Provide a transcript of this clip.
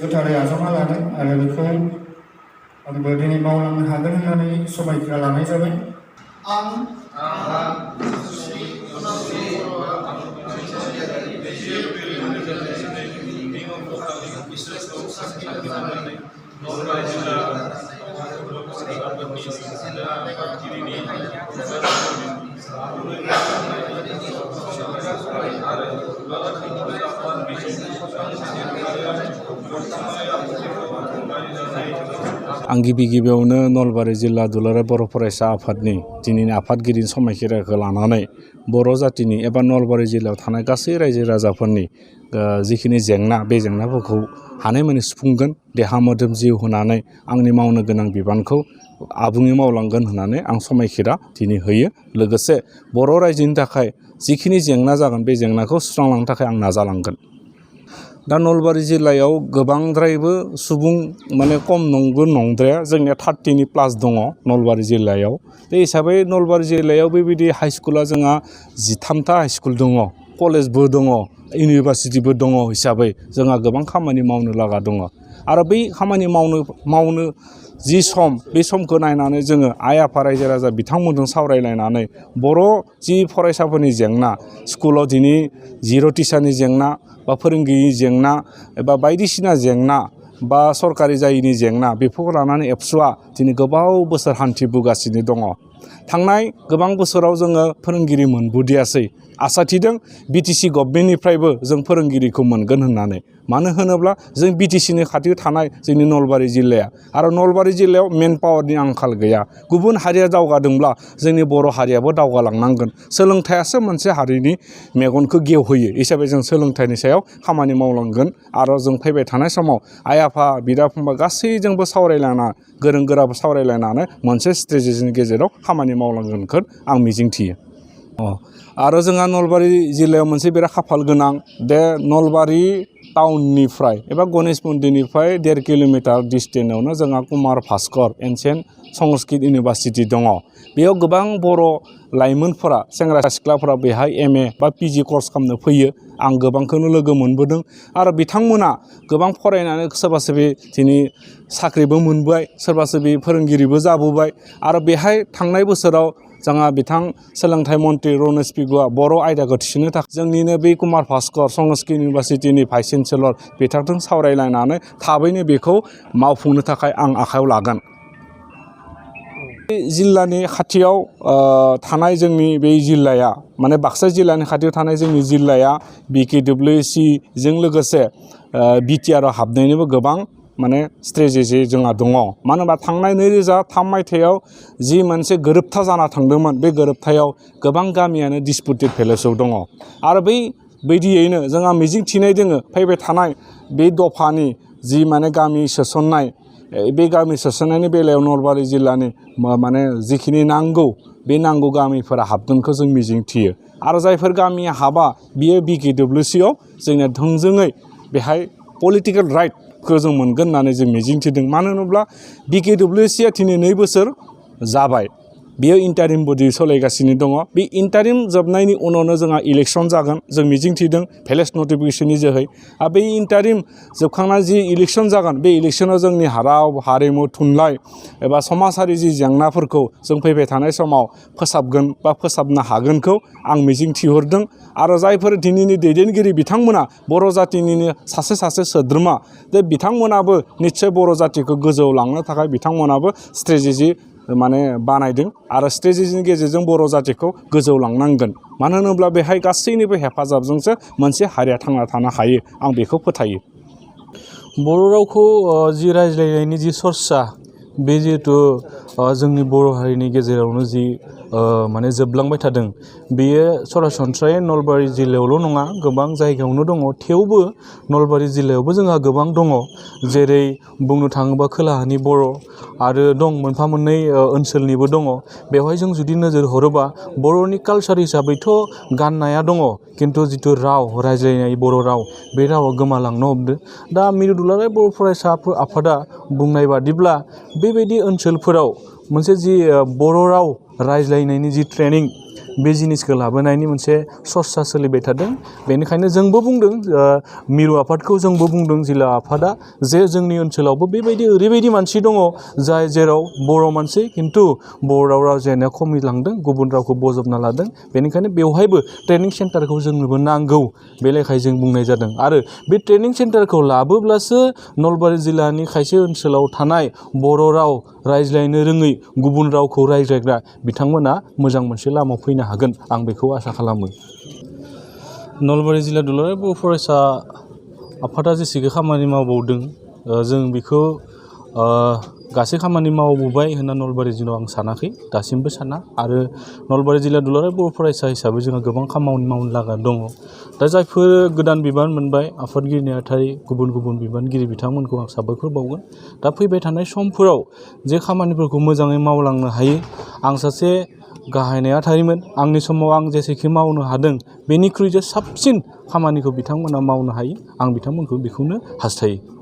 गोथारै आजावना लादों आरो बेखौ आंबो दिनै मावलांनो हागोन होननानै समायखिरा लानाय जाबाय। आं गिबियावनो नलबारि जिल्ला दुलाराय बर' फरायसा आफादनि दिनैनि आफादगिरि समायखिराखौ लानानै बर' जातिनि एबा नलबारि जिल्लायाव थानाय गासै रायजो राजाफोरनि जिखिनि जेंना बे जेंनाफोरखौ हानायमानि सुफुंगोन, देहा मोदोम जिउ होनानै आंनि मावनो गोनां बिबानखौ आबुङै मावलांगोन होननानै आं समायखिरा दिनै होयो। लोगोसे बर' रायजोनि थाखाय जिखिनि जेंना जागोन बे जेंनाखौ सुस्रांलांनो थाखाय आं नाजालांगोन। दा नलबारि जिल्लायाव गोबांद्रायबो सुबुं माने खम नंद्राया, जोंनिया 30 प्लास दङ नलबारि जिल्लायाव। बे हिसाबै नलबारि जिल्लायाव बेबायदि हाइ स्कुला जोंहा 13था हाइ स्कुल दङ, कलेजबो दङ, इउनिभारसिटिबो दङ हिसाबै जोंहा गोबां खामानि मावनो लागा दङ। आरो बै खामानि मावनो जि सम, बे समखौ नायनानै जोङो आइ आफा रायजो राजा बिथांमोनजों सावरायलायनानै बर' जि फरायसाफोरनि जेंना, स्कुलाव दिनै जिर' टिचारनि जेंना बा फोरोंगिरिनि जेंना एबा बायदिसिना जेंना बा सरकारि जायैनि जेंना, बेफोरखौ लानानै एबसुआ दिनै गोबाव बोसोर हान्थिबोगासिनो दङ। थांनाय गोबां बोसोराव जोङो फोरोंगिरि मोनबोदियासै। आसा थिदों बिटिसि गभर्नमेन्टनिफ्रायबो जों फोरोंगिरिखौ मोनगोन होननानै। मानो होनोब्ला जों बिटिसिनि खाथियाव थानाय जोंनि नलबारि जिल्लाया, आरो नलबारि जिल्लायाव मेन पावारनि आंखाल गैया। गुबुन हारिया दावगादोंब्ला जोंनि बर' हारियाबो दावगालांनांगोन। सोलोंथाइयासो मोनसे हारिनि मेगनखौ गेवहोयो हिसाबै जों सोलोंथाइनि सायाव खामानि मावलांगोन। आरो जों फैबाय थानाय समाव आइ आफा बिदा फंबाय गासैजोंबो सावरायलायना, गोरों गोराबो सावरायलायनानै मोनसे स्ट्रेटेजिनि गेजेराव खामानि मावलांगोनखौ आं मिजिंथियो। आरो जोंहा नलबारि जिल्लायाव मोनसे बिराद खाफाल गोनां, बे नलबारि टाउननिफ्राय एबा गणेश मन्दिरनिफ्राय 1.5 किल'मिटार डिस्टेन्सआवनो जोंहा कुमार भास्कर एनसियेन्ट संस्कृत इउनिभारसिटि दङ। बेयाव गोबां बर' लाइमोनफोरा, सेंग्रा सिख्लाफोरा बेहाय MA बा PG कर्स खालामनो फैयो। आं गोबांखौनो लोगो मोनबोदों। आरो बिथांमोना गोबां फरायनानै सोरबा सोरबि दिनै साख्रिबो मोनबाय, सोरबा सोरबि फोरोंगिरिबो जाबोबाय। आरो बेहाय थांनाय बोसोराव जोंहा बिथां सोलोंथाइ मन्त्रि रमेश पेगुआ बर' आयदाखौ थिसननो थाखाय जोंनिनो बे कुमार भास्कर संस्कृत इउनिभारसिटिनि भाइस चेन्सेलर बिथांजों सावरायलायनानै थाबैनो बेखौ मावफुंनो थाखाय आं आखायाव लागोन। जिल्लानि खाथियाव थानाय जोंनि बे जिल्लाया, माने बाक्सा जिल्लानि खाथियाव थानाय जोंनि जिल्लाया BKWC जों लोगोसे BTRआव हाबनायनिबो गोबां माने स्ट्रेटेजि जोंहा दङ। मानो होनबा थांनाय 2003 मायथाइयाव जि मोनसे गोरोबथा जाना थांदोंमोन, बे गोरोबथायाव गोबां गामियानो डिसपुटेड भेलेजआव दङ। आरो बायदियैनो जोंहा मिजिं थिनाय दोङो फैबाय थानाय बे दफानि जि माने गामि सोसननाय, बे गामि सोसननायनि बेलायाव नलबारि जिल्लानि माने जिखिनि नांगौ, बे नांगौ गामिफोरा हाबगोनखौ जों मिजिंथियो। आरो जायफोर गामिया हाबा, बियो BKWCआव जोंनिया थोंजोङै बेहाय पलिटिकेल राइटखौ जों मोनगोन होननानै जों मिजिंथिदों। मानो होनोब्ला BKWCआ दिनै 2 बोसोर जाबाय। बेयो इन्टारिम बडि सोलिगासिनो दङ। बे इन्टारिम जोबनायनि उनावनो जोंहा इलेक्सन जागोन जों मिजिंथिदों भेलेज नटिफिकेसननि जोहै। आरो बे इन्टारिम जोबखांना जि इलेक्सन जागोन, बे इलेक्सनाव जोंनि राव, हारिमु, थुनलाइ एबा समाजारि जि जेंनाफोरखौ जों फैबाय थानाय समाव फोसाबगोन बा फोसाबनो हागोनखौ आं मिजिंथिहरदों। आरो जायफोर दिनैनि दैदेनगिरि बिथांमोना बर' जातिनिनो सासे सोद्रोमा, बे बिथांमोनाबो निस्सय बर' जातिखौ गोजौआव लांनो थाखाय बिथांमोनाबो स्ट्रेटेजि माने बानायदों। आरो स्ट्रेटेजिनि गेजेरजों बर' जातिखौ गोजौआव लांनांगोन। मानो होनोब्ला बेहाय गासैनिबो हेफाजाबजोंसो मोनसे हारिया थांना थानो हायो, आं बेखौ फोथायो। बर' रावखौ जि रायज्लायनायनि जि सरसा, बे जिहेतु जोंनि बर' हारिनि गेजेरावनो जि माने जोबलांबाय थादों, बेयो सरासनस्रायै नलबारि जिल्लायावल' नङा, गोबां जायगायावनो दङ। थेवबो नलबारि जिल्लायावबो जोंहा गोबां दङ। जेरै बुंनो थाङोबा खोलाहानि बर' आरो दं, मोनफा मोननै ओनसोलनिबो दङ। बेवहाय जों जुदि नोजोर हरोबा बर'नि कालसार हिसाबैथ' गाननाया दङ, खिन्थु जिथु राव रायज्लायनाय बर' राव, बे रावा गोमालांनो हमदों। दा मिरु दुलाराय बर' फरायसा आफादा बुंनाय बादिब्ला बेबायदि ओनसोलफोराव मोनसे जि बर' राव रायज्लायनायनि जि ट्रेनिं, बे जिनिसखौ लाबोनायनि मोनसे सरसा सोलिबाय थादों। बेनिखायनो जोंबो बुंदों, मिरु आफादखौ जोंबो बुंदों, जिल्ला आफादा, जे जोंनि ओनसोलावबो बेबायदि ओरैबायदि मानसि दङ जाय जेराव बर' मानसि खिन्थु बर' राव रायज्लायनाया खमिलांदों, गुबुन रावखौ बजबना लादों। बेनिखायनो बेवहायबो ट्रेनिं सेन्टारखौ जोंनोबो नांगौ, बे लेखायै जों बुंनाय जादों। आरो बे ट्रेनिं सेन्टारखौ लाबोब्लासो नलबारि जिल्लानि खायसे ओनसोलाव थानाय बर' राव रायज्लायनो रोङै, गुबुन रावखौ रायज्लायग्रा बिथांमोना मोजां मोनसे लामायाव फैनो हागोन, आं बेखौ आसा खालामो। नलबारि जिल्ला दुलाराय बर' फरायसा आफादा जेसेखि खामानि मावबावदों, जों बेखौ गासै खामानि मावबोबाय होनना नलबारि जिल्लायाव आं सानाखै, दासिमबो साना। आरो नलबारि जिल्ला दुलाराय बर' फरायसा हिसाबै जोंहा गोबां खामानि मावनो लागा दङ। दा जायफोर गोदान बिबान मोनबाय आफादगिरि नेहाथारि, गुबुन गुबुन बिबानगिरि बिथांमोनखौ आं साबायखर बावगोन। दा फैबाय थानाय समफोराव जे खामानिफोरखौ मोजाङै मावलांनो हायो। आं सासे गाहाय नेहाथारिमोन, आंनि समाव आं जेसेखि मावनो हादों बेनिख्रुइ जे साबसिन खामानिखौ बिथांमोना मावनो हायो, आं बिथांमोनखौ बेखौनो हास्थायो।